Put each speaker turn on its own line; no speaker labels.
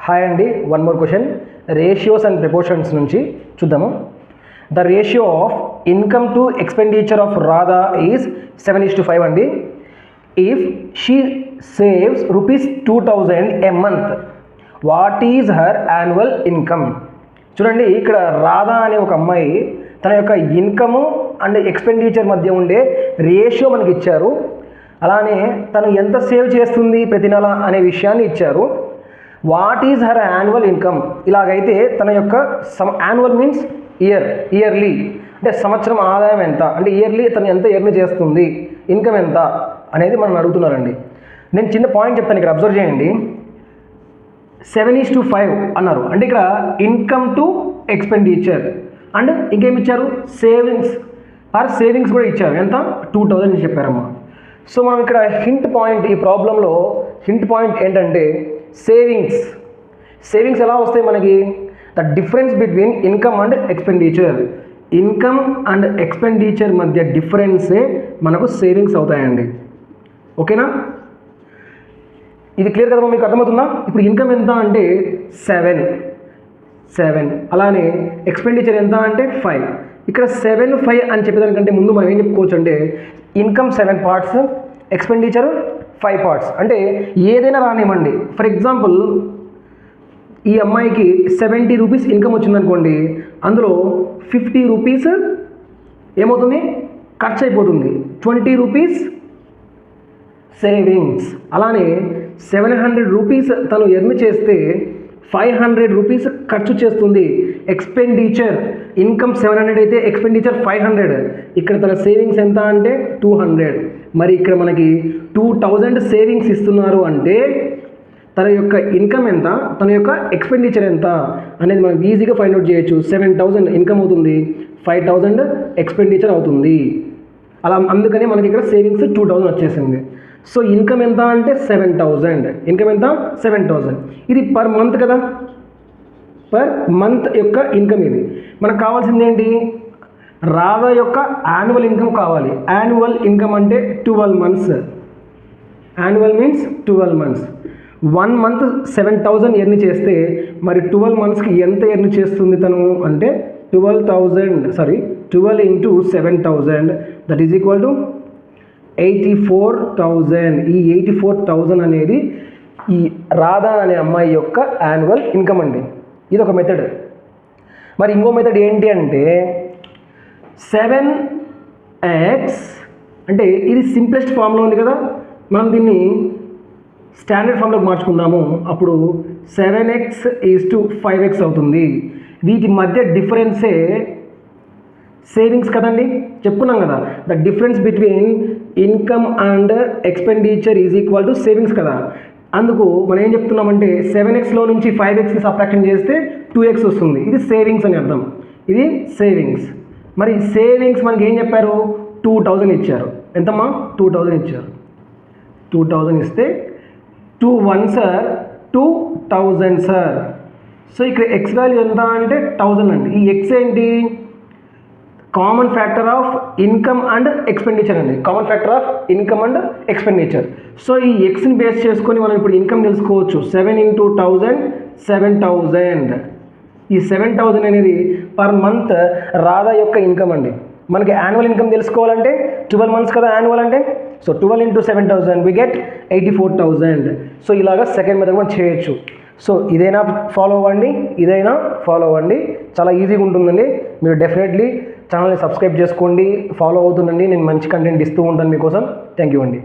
Hi అండి, one more question. Ratios and proportions నుంచి చూద్దాము. The ratio of income to expenditure of Radha is 7:5 అండి. If she saves ₹2000 a month, what is her annual income? చూడండి, ఇక్కడ రాధా అనే ఒక అమ్మాయి తన యొక్క ఇన్కము అండ్ ఎక్స్పెండిచర్ మధ్య ఉండే రేషియో మనకి ఇచ్చారు. అలానే తను ఎంత సేవ్ చేస్తుంది ప్రతి నెల అనే విషయాన్ని ఇచ్చారు. What is her annual income? ఇలాగైతే తన యొక్క యాన్యువల్ మీన్స్ ఇయర్లీ, అంటే సంవత్సరం ఆదాయం ఎంత, అంటే ఇయర్లీ తను ఎంత ఎర్న్ చేస్తుంది, ఇన్కమ్ ఎంత అనేది మనం అడుగుతున్నారండి. నేను చిన్న పాయింట్ చెప్తాను, ఇక్కడ అబ్జర్వ్ చేయండి. 7:5 అన్నారు, అంటే ఇక్కడ ఇన్కమ్ టు ఎక్స్పెండిచర్ అండ్ ఇంకేమి ఇచ్చారు, సేవింగ్స్ కూడా ఇచ్చారు. ఎంత? 2000 చెప్పారమ్మా. సో మనం ఇక్కడ హింట్ పాయింట్, ఈ ప్రాబ్లంలో హింట్ పాయింట్ ఏంటంటే సేవింగ్స్ ఎలా వస్తాయి మనకి? The difference between income and expenditure, income and expenditure మధ్య డిఫరెన్సే మనకు సేవింగ్స్ అవుతాయండి. ఓకేనా? ఇది క్లియర్ కదా, మీకు అర్థమవుతుందా? ఇప్పుడు ఇన్కమ్ ఎంత అంటే 7, అలానే ఎక్స్పెండిచర్ ఎంత అంటే 5. ఇక్కడ 7, 5 అని చెప్పేదానికంటే ముందు మనం ఏం చెప్పుకోవచ్చు అంటే ఇన్కమ్ 7 పార్ట్స్, ఎక్స్పెండిచర్ 5 పార్ట్స్. అంటే ఏదైనా రానివ్వండి, ఫర్ ఎగ్జాంపుల్ ఈ అమ్మాయికి ₹70 ఇన్కమ్ వచ్చిందనుకోండి, అందులో ₹50 ఏమవుతుంది, ఖర్చు అయిపోతుంది, ₹20 సేవింగ్స్. అలానే ₹700 తను ఎర్న్ చేస్తే ₹500 ఖర్చు చేస్తుంది. ఎక్స్పెండిచర్ ఇన్కమ్ 700 అయితే ఎక్స్పెండిచర్ 500. ఇక్కడ తన సేవింగ్స్ ఎంత అంటే 200. మరి ఇక్కడ మనకి 2000 సేవింగ్స్ ఇస్తున్నారు అంటే తన యొక్క ఇన్కమ్ ఎంత, తన యొక్క ఎక్స్పెండిచర్ ఎంత అనేది మనం ఈజీగా ఫైండ్ అవుట్ చేయొచ్చు. 7000 ఇన్కమ్ అవుతుంది, 5000 ఎక్స్పెండిచర్ అవుతుంది. అలా అందుకని మనకి ఇక్కడ సేవింగ్స్ 2000 వచ్చేసింది. సో ఇన్కమ్ ఎంత అంటే 7000. ఇన్కమ్ ఎంత? 7000. ఇది పర్ మంత్ కదా, పర్ మంత్ యొక్క ఇన్కమ్. ఇది మనకు కావాల్సింది ఏంటి? రాధా యొక్క యాన్యువల్ ఇన్కమ్ కావాలి. యాన్యువల్ ఇన్కమ్ అంటే 12 months. Annual means 12 months. 1 month 7000 earn చేస్తే మరి 12 monthsకి ఎంత ఎర్న్ చేస్తుంది తను అంటే 12 into 7000, that is equal to 84,000. ఈ 84,000 అనేది ఈ రాధా అనే అమ్మాయి యొక్క యాన్యువల్ ఇన్కమ్ అండి. ఇది ఒక మెథడ్. మరి ఇంకో మెథడ్ ఏంటి అంటే 7x, అంటే ఇది సింప్లెస్ట్ ఫామ్లో ఉంది కదా, మనం దీన్ని స్టాండర్డ్ ఫామ్లోకి మార్చుకుందాము. అప్పుడు 7x = 5x అవుతుంది. వీటి మధ్య డిఫరెన్సే సేవింగ్స్ కదండి, చెప్పుకున్నాం కదా. The difference between income and expenditure is equal to savings కదా. అందుకు మనం ఏం చెప్తున్నామంటే 7xలో నుంచి 5xకి సబ్ట్రాక్షన్ చేస్తే 2x వస్తుంది. ఇది సేవింగ్స్ అని అర్థం. ఇది సేవింగ్స్. మరి సేవింగ్స్ మనకి ఏం చెప్పారు? 2000 ఇచ్చారు. ఎంతమ్మా? 2000 ఇచ్చారు. 2000 ఇస్తే 2 1s are 2000 సార్. సో ఇక్కడ ఎక్స్ వాల్యూ ఎంత అంటే 1000 అండి. ఈ ఎక్స్ ఏంటి? Common factor of income and expenditure అండి. Common factor of income and expenditure. So ఈ ఎక్స్ని బేస్ చేసుకొని మనం ఇప్పుడు ఇన్కమ్ తెలుసుకోవచ్చు. 7 into 1000 7000. ఈ 7000 అనేది పర్ మంత్ రాధా యొక్క ఇన్కమ్ అండి. మనకి యాన్యువల్ ఇన్కమ్ తెలుసుకోవాలంటే 12 months కదా యాన్యువల్ అంటే. So 12 into 7000 we get 84,000. So ఇలాగా సెకండ్ మెథడ్ మనం చేయొచ్చు. సో ఇదైనా ఫాలో అవ్వండి, చాలా ఈజీగా ఉంటుందండి. మీరు డెఫినెట్లీ ఛానల్ని సబ్స్క్రైబ్ చేసుకోండి, ఫాలో అవుతుండండి. నేను మంచి కంటెంట్ ఇస్తూ ఉంటాను మీకోసం. థ్యాంక్ యూ అండి.